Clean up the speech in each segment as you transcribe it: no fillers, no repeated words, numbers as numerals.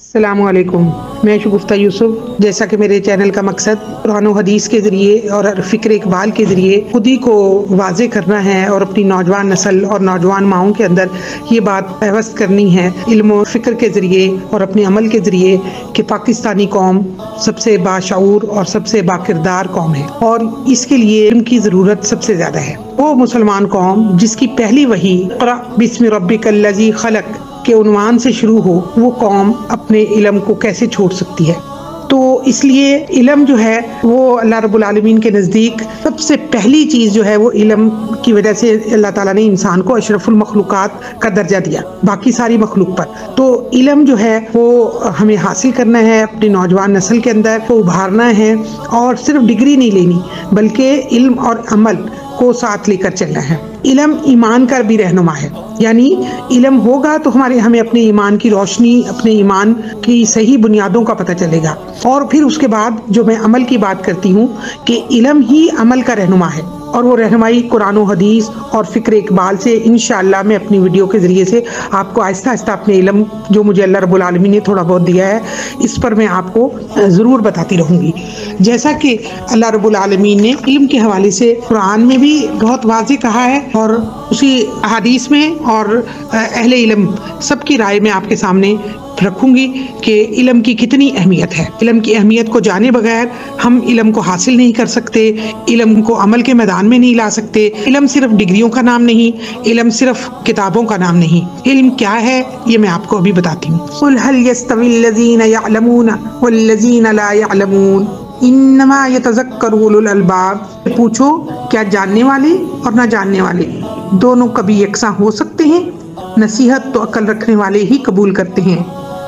السلام علیکم، میں شگفتہ یوسف۔ جیسا کہ میرے چینل کا مقصد قرآن و حدیث کے ذریعے اور فکر اقبال کے ذریعے خودی کو واضح کرنا ہے اور اپنی نوجوان نسل اور نوجوان ماؤں کے اندر یہ بات پیوست کرنی ہے علم و فکر کے ذریعے اور اپنے عمل کے ذریعے کہ پاکستانی قوم سب سے باشعور اور سب سے باکردار قوم ہے، اور اس کے لیے علم کی ضرورت سب سے زیادہ ہے۔ وہ مسلمان قوم جس کی پہلی وحی اقرأ بسم ربک الذی خلق کے عنوان سے شروع ہو، وہ قوم اپنے علم کو کیسے چھوڑ سکتی ہے؟ تو اس لیے علم جو ہے وہ اللہ رب العالمین کے نزدیک سب سے پہلی چیز جو ہے وہ علم کی وجہ سے اللہ تعالیٰ نے انسان کو اشرف المخلوقات کا درجہ دیا باقی ساری مخلوق پر۔ تو علم جو ہے وہ ہمیں حاصل کرنا ہے، اپنی نوجوان نسل کے اندر وہ ابھارنا ہے، اور صرف ڈگری نہیں لینی بلکہ علم اور عمل کو ساتھ لے کر چلنا ہے۔ علم ایمان کا بھی رہنما ہے، یعنی علم ہوگا تو ہمیں اپنے ایمان کی روشنی، اپنے ایمان کی صحیح بنیادوں کا پتہ چلے گا۔ اور پھر اس کے بعد جو میں عمل کی بات کرتی ہوں کہ علم ہی عمل کا رہنما ہے، اور وہ رہنمائی قرآن و حدیث اور فکر اقبال سے انشاءاللہ میں اپنی ویڈیو کے ذریعے سے آپ کو آہستہ آہستہ اپنے علم جو مجھے اللہ رب العالمین نے تھوڑا بہت دیا ہے اس پر میں آپ کو ضرور بتاتی رہوں گی۔ جیسا کہ اللہ رب العالمین نے علم کے حوالے سے قرآن میں بھی بہت واضح کہا ہے، اور اسی حدیث میں اور اہل علم سب کی رائے میں آپ کے سامنے رکھوں گی کہ علم کی کتنی اہمیت ہے۔ علم کی اہمیت کو جانے بغیر ہم علم کو حاصل نہیں کر سکتے، علم کو عمل کے میدان میں نہیں لا سکتے۔ علم صرف ڈگریوں کا نام نہیں، علم صرف کتابوں کا نام نہیں۔ علم کیا ہے یہ میں آپ کو ابھی بتاتی ہوں۔ قُلْ هَلْ يَسْتَوِي الَّذِينَ يَعْلَمُونَ وَالَّذِينَ لَا يَعْلَمُونَ إِنَّمَا يَتَذَكَّرُ أُولُو الْأَلْبَابِ، پوچھو کیا جاننے والے اور نہ جاننے والے دونوں کبھی یکساں ہو سکتے ہیں؟ نصیحت تو عقل رکھنے والے ہی قبول کرتے ہیں۔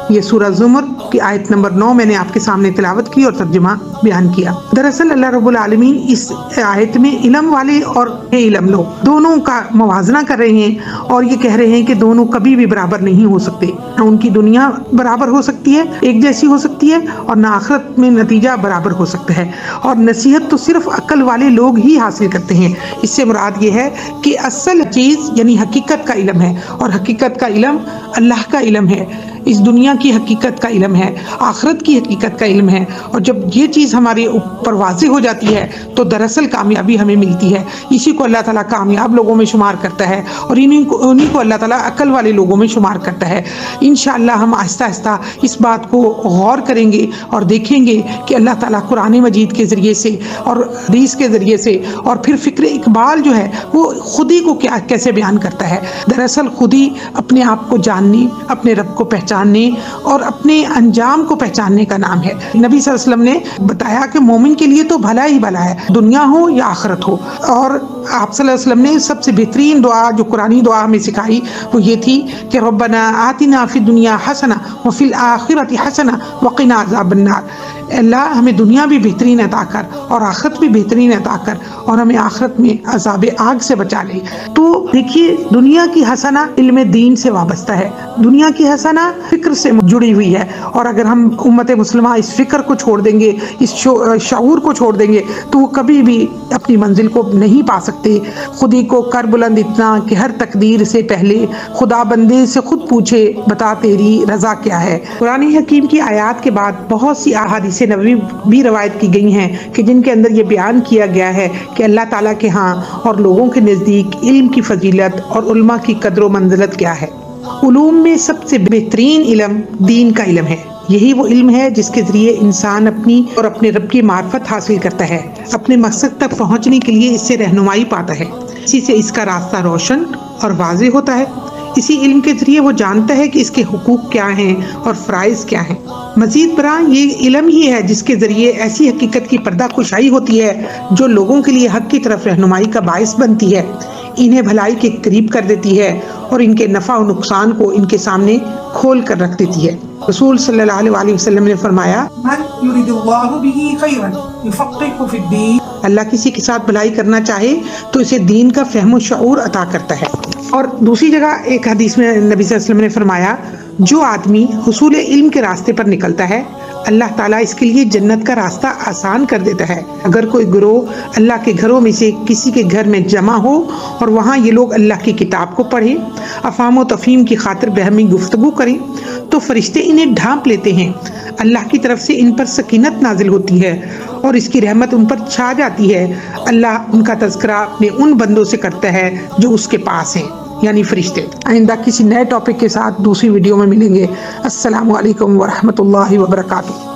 یہ سورہ زمر کی آیت نمبر 9 میں نے آپ کے سامنے تلاوت کی اور ترجمہ بیان کیا۔ دراصل اللہ رب العالمین اس آیت میں علم والے اور بے علم لوگ دونوں کا موازنہ کر رہے ہیں، اور یہ کہہ رہے ہیں کہ دونوں کبھی بھی برابر نہیں ہو سکتے۔ نہ ان کی دنیا برابر ہو سکتی ہے، ایک جیسی ہو سکتی ہے، اور نہ آخرت میں نتیجہ برابر ہو سکتا ہے۔ اور نصیحت تو صرف عقل والے لوگ ہی حاصل کرتے ہیں۔ اس سے مراد یہ ہے کہ اصل چیز یعنی حقیقت کا علم ہے، اور حقیقت کا علم اللہ کا علم ہے، اس دنیا کی حقیقت کا علم ہے، آخرت کی حقیقت کا علم ہے۔ اور جب یہ چیز ہمارے اوپر واضح ہو جاتی ہے تو دراصل کامیابی ہمیں ملتی ہے۔ اسی کو اللہ تعالیٰ کامیاب لوگوں میں شمار کرتا ہے، اور انہی کو اللہ تعالیٰ عقل والے لوگوں میں شمار کرتا ہے۔ انشاءاللہ ہم آہستہ آہستہ اس بات کو غور کریں گے اور دیکھیں گے کہ اللہ تعالیٰ قرآن مجید کے ذریعے سے اور حدیث کے ذریعے سے اور پھر فکر اقبال جو ہے وہ خودی کو کیسے بیان کرتا ہے۔ دراصل خودی اپنے آپ کو جاننے، اپنے رب کو پہچاننے اور اپنے انجام کو پہچاننے کا نام ہے۔ نبی صلی اللہ علیہ وسلم نے بتایا کہ مومن کے لیے تو بھلا ہی بھلا ہے، دنیا ہو یا آخرت ہو۔ اور آپ صلی اللہ علیہ وسلم نے سب سے بہترین دعا جو قرآنی دعا ہمیں سکھائی وہ یہ تھی کہ ربنا آتنا فی الدنیا حسنہ وفی الآخرۃ حسنہ وقنا عذاب النار۔ اللہ ہمیں دنیا بھی بہترین عطا کر اور آخرت بھی بہترین عطا کر، اور ہمیں آخرت میں عذاب آگ سے بچا لے۔ تو دیکھیے دنیا کی حسنہ علم دین سے وابستہ ہے، دنیا کی حسنہ فکر سے جڑی ہوئی ہے، اور اگر ہم امت مسلمہ اس فکر کو چھوڑ دیں گے، اس شعور کو چھوڑ دیں گے تو وہ کبھی بھی اپنی منزل کو نہیں پا سکتے۔ خودی کو کر بلند اتنا کہ ہر تقدیر سے پہلے خدا بندے سے خود پوچھے بتا تیری رضا کیا ہے۔ قرآن حکیم کی آیات کے بعد بہت سی احادیث نبوی بھی روایت کی گئی ہیں کہ جن کے اندر یہ بیان کیا گیا ہے کہ اللہ تعالیٰ کے ہاں اور لوگوں کے نزدیک علم کی فضیلت اور علماء کی قدر و منزلت کیا ہے۔ علوم میں سب سے بہترین علم دین کا علم ہے۔ یہی وہ علم ہے جس کے ذریعے انسان اپنی اور اپنے رب کی معرفت حاصل کرتا ہے، اپنے مقصد تک پہنچنے کے لیے اس سے رہنمائی پاتا ہے، اسی سے اس کا راستہ روشن اور واضح ہوتا ہے۔ اسی علم کے ذریعے وہ جانتا ہے کہ اس کے حقوق کیا ہیں اور فرائض کیا ہیں۔ مزید برآں یہ علم ہی ہے جس کے ذریعے ایسی حقیقت کی پردہ کشائی ہوتی ہے جو لوگوں کے لیے حق کی طرف رہنمائی کا باعث بنتی ہے، انہیں بھلائی کے قریب کر دیتی ہے، اور ان کے نفع و نقصان کو ان کے سامنے کھول کر رکھ دیتی ہے۔ رسول صلی اللہ علیہ وسلم نے فرمایا اللہ کسی کے ساتھ بھلائی کرنا چاہے تو اسے دین کا فہم و شعور عطا کرتا ہے۔ اور دوسری جگہ ایک حدیث میں نبی صلی اللہ علیہ وسلم نے فرمایا جو آدمی حصول علم کے راستے پر نکلتا ہے اللہ تعالیٰ اس کے لیے جنت کا راستہ آسان کر دیتا ہے۔ اگر کوئی گروہ اللہ کے گھروں میں سے کسی کے گھر میں جمع ہو اور وہاں یہ لوگ اللہ کی کتاب کو پڑھیں، افہام و تفہیم کی خاطر بہمی گفتگو کریں، تو فرشتے انہیں ڈھانپ لیتے ہیں۔ اللہ کی طرف سے ان پر سکینت نازل ہوتی ہے اور اس کی رحمت ان پر چھا جاتی ہے۔ اللہ ان کا تذکرہ اپنے ان بندوں سے کرتا ہے جو اس کے پاس ہیں، یعنی فرشتے۔ آئندہ کسی نئے ٹاپک کے ساتھ دوسری ویڈیو میں ملیں گے۔ السلام علیکم ورحمۃ اللہ وبرکاتہ۔